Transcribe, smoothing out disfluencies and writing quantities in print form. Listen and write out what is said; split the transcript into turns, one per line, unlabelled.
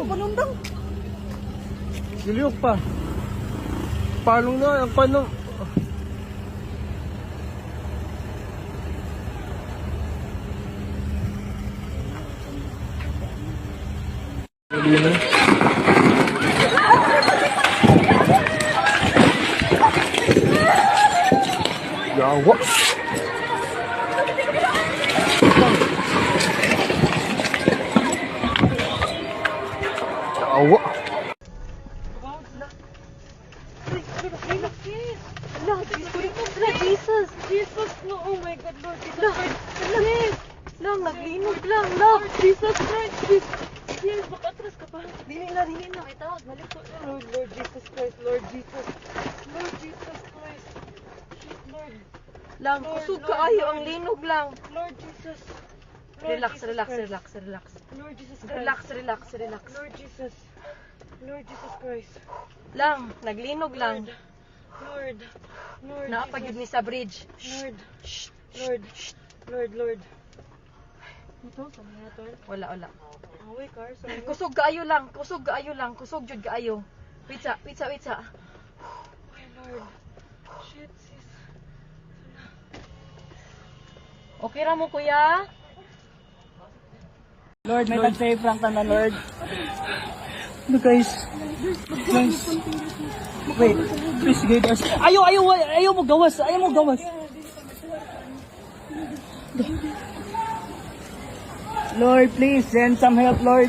Panundang.
Giliok pa. Palong na, ang panong. Yawa. Yawa.
Jesus! Jesus! No! Oh my God, Lord Jesus Christ! Yes! Lang, naglinog lang! Lord Jesus Christ! Yes! Makatras ka pa! Dili na! May tawag! Balik ko! Lord Jesus Christ! Lord Jesus! Lord Jesus Christ! Lord! Lang, kusog ka ayo! Ang linog lang! Lord Jesus! Relax! Lord Jesus Christ! Relax! Lord Jesus! Lord Jesus Christ! Lang, naglinog lang! Lord naapagid ni sa bridge. Lord. Ito sa mga to. Wala. Away car. Kusog kaayo lang. Kusog jud kaayo. Pizza. Ay Lord. Shit sis. Okay ra mo kuya?
Lord, may tag-save lang ta na, Lord.
Ano guys?
Wait, please guide us. Ayaw mo gawas. Lord, please send some help, Lord.